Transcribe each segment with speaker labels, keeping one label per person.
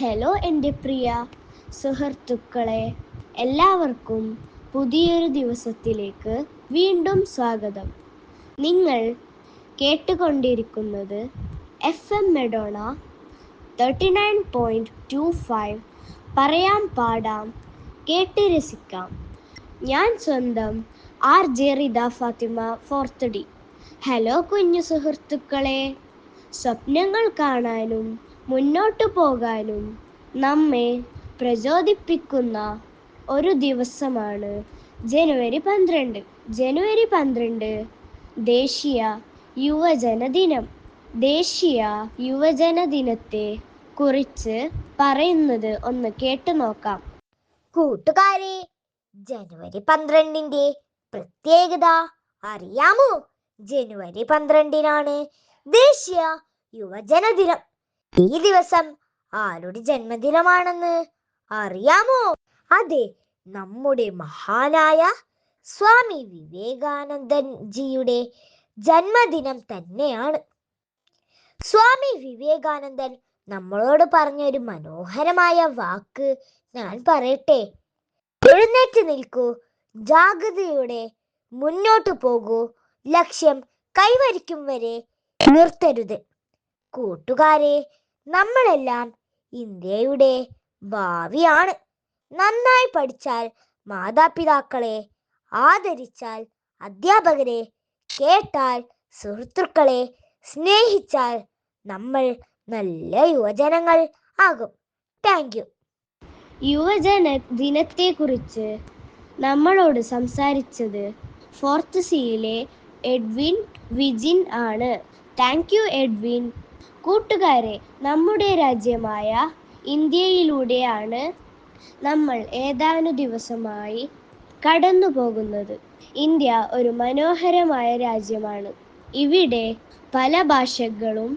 Speaker 1: Hello എൻ്റെ പ്രിയ സുഹൃത്തുക്കളെ, എല്ലാവർക്കും പുതിയൊരു ദിവസത്തിലേക്ക് വീണ്ടും സ്വാഗതം. നിങ്ങൾ കേട്ടുകൊണ്ടിരിക്കുന്നത് FM മെഡോണ 39.25 പറയാം പാടാം കേട്ട് രസിക്കാം. ഞാൻ സ്വന്തം RJ Rida Fathima 4th D. Hello കുഞ്ഞു സുഹൃത്തുക്കളെ, സ്വപ്നങ്ങൾ കാണാനും മുന്നോട്ടു പോകാനും നമ്മെ പ്രചോദിപ്പിക്കുന്ന ഒരു ദിവസമാണ് ജനുവരി 12. ജനുവരി 12 ദേശീയ യുവജന ദിനം. ദേശീയ യുവജന ദിനത്തെ കുറിച്ച് പറയുന്നത് ഒന്ന് കേട്ടു നോക്കാം.
Speaker 2: കൂട്ടുകാരെ, ജനുവരി 12ന്റെ പ്രത്യേകത അറിയാമോ? ജനുവരി 12നാണ് ദേശീയ യുവജന ദിനം. ഈ ദിവസം ആരുടെ ജന്മദിനമാണെന്ന് അറിയാമോ? അതെ, നമ്മുടെ മഹാനായ സ്വാമി വിവേകാനന്ദൻ ജിയുടെ ജന്മദിനം തന്നെയാണ്. സ്വാമി വിവേകാനന്ദൻ നമ്മളോട് പറഞ്ഞൊരു മനോഹരമായ വാക്ക് ഞാൻ പറയട്ടെ. എഴുന്നേറ്റ് നിൽക്കൂ, ജാഗ്രതയോടെ മുന്നോട്ടു പോകൂ, ലക്ഷ്യം കൈവരിക്കും വരെ നിർത്തരുത്. കൂട്ടുകാരെ, നമ്മളെല്ലാം ഇന്ത്യയുടെ ഭാവിയാണ്. നന്നായി പഠിച്ചാൽ മാതാപിതാക്കളെ, ആദരിച്ചാൽ അധ്യാപകരെ, കേട്ടാൽ സുഹൃത്തുക്കളെ, സ്നേഹിച്ചാൽ നമ്മൾ നല്ല യുവജനങ്ങൾ ആകും. Thank you.
Speaker 1: യുവജന ദിനത്തെക്കുറിച്ച് നമ്മളോട് സംസാരിച്ചത് 4th സിയിലെ എഡ്വിൻ വിജിൻ ആണ്. Thank you Edwin. കൂട്ടുകാരെ, നമ്മുടെ രാജ്യമായ ഇന്ത്യയിലൂടെയാണ് നമ്മൾ ഏതാനും ദിവസമായി കടന്നു പോകുന്നത്. ഇന്ത്യ ഒരു മനോഹരമായ രാജ്യമാണ്. ഇവിടെ പല ഭാഷകളും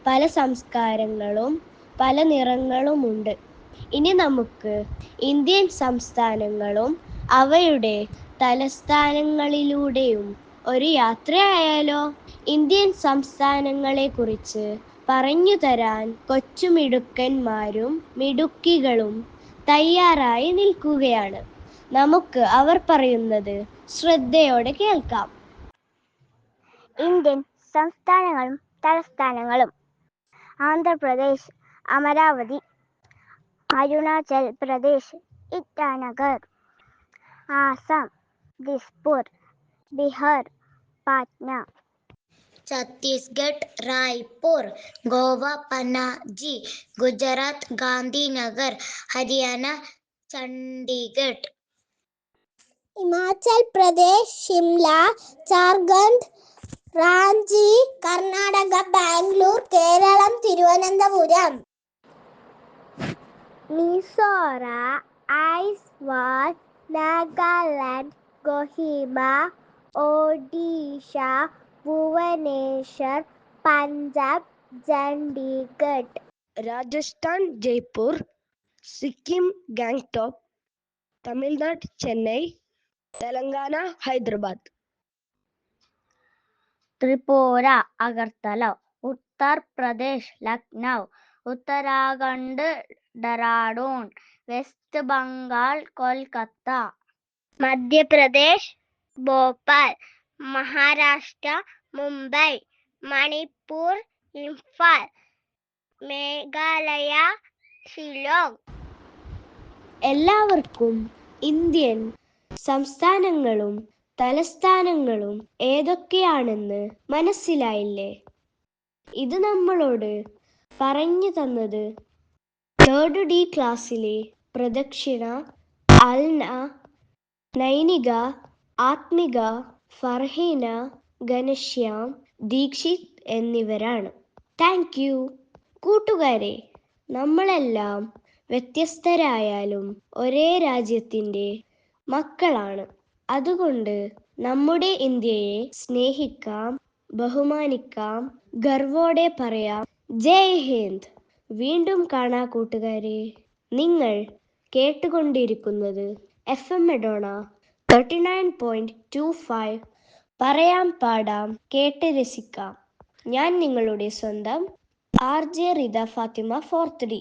Speaker 1: പല സംസ്കാരങ്ങളും പല നിറങ്ങളുമുണ്ട്. ഇനി നമുക്ക് ഇന്ത്യൻ സംസ്ഥാനങ്ങളും അവയുടെ തലസ്ഥാനങ്ങളിലൂടെയും ഒരു യാത്രയായാലോ? ഇന്ത്യൻ സംസ്ഥാനങ്ങളെക്കുറിച്ച് പറഞ്ഞു തരാൻ കൊച്ചുമിടുക്കന്മാരും മിടുക്കികളും തയ്യാറായി നിൽക്കുകയാണ്. നമുക്ക് അവർ പറയുന്നത് ശ്രദ്ധയോടെ കേൾക്കാം.
Speaker 3: ഇന്ത്യൻ സംസ്ഥാനങ്ങളും തലസ്ഥാനങ്ങളും: ആന്ധ്രാപ്രദേശ് അമരാവതി, അരുണാചൽ പ്രദേശ് ഇറ്റാനഗർ, ആസാം ദിസ്പൂർ, ബീഹാർ പാറ്റ്ന,
Speaker 2: ഛത്തീസ്ഗഡ് റായ്പൂർ, ഗോവ പനാജി, ഗുജറാത്ത് ഗാന്ധിനഗർ, ഹരിയാന ചണ്ഡീഗഡ്, ഹിമാചൽ പ്രദേശ് ഷിംല, ജാർഖണ്ഡ് റാഞ്ചി, കർണാടക ബാംഗ്ലൂർ, കേരളം തിരുവനന്തപുരം, മിസോറാം ഐസ്വാൾ, നാഗാലാൻഡ് കൊഹിമ, ഒഡീഷ ഭുവനേശ്വർ, പഞ്ചാബ് ചണ്ഡീഗഡ്,
Speaker 1: രാജസ്ഥാൻ ജയ്പൂർ, സിക്കിം ഗാംഗ്ടോക്ക്, തമിഴ്നാട് ചെന്നൈ, തെലങ്കാന ഹൈദരാബാദ്,
Speaker 3: ത്രിപുര അഗർത്തല, ഉത്തർപ്രദേശ് ലക്നൗ, ഉത്തരാഖണ്ഡ് ഡെറാഡൂൺ, വെസ്റ്റ് ബംഗാൾ കൊൽക്കത്ത, മധ്യപ്രദേശ് ഭോപ്പാൽ, മഹാരാഷ്ട്ര മുംബൈ, മണിപ്പൂർ ഇംഫാൽ, മേഘാലയ ഷിലോങ്.
Speaker 1: എല്ലാവർക്കും ഇന്ത്യൻ സംസ്ഥാനങ്ങളും തലസ്ഥാനങ്ങളും ഏതൊക്കെയാണെന്ന് മനസ്സിലായില്ലേ? ഇത് നമ്മളോട് പറഞ്ഞു തന്നത് 3rd D ക്ലാസ്സിലെ പ്രദക്ഷിണ, അൽന, നൈനിക, ആത്മിക, ഫർഹീന, ഘനശ്യാം, ദീക്ഷിത് എന്നിവരാണ്. Thank you. കൂട്ടുകാരെ, നമ്മളെല്ലാം വ്യത്യസ്തരായാലും ഒരേ രാജ്യത്തിൻ്റെ മക്കളാണ്. അതുകൊണ്ട് നമ്മുടെ ഇന്ത്യയെ സ്നേഹിക്കാം, ബഹുമാനിക്കാം, ഗർവോടെ പറയാം, ജയ് ഹിന്ദ്. വീണ്ടും കാണാം കൂട്ടുകാരെ. നിങ്ങൾ കേട്ടുകൊണ്ടിരിക്കുന്നത് FM മെഡോണ 39.25 പറയാം പാടാം കേട്ട് രസിക്കാം. ഞാൻ നിങ്ങളുടെ സ്വന്തം RJ Rida Fathima 4th D.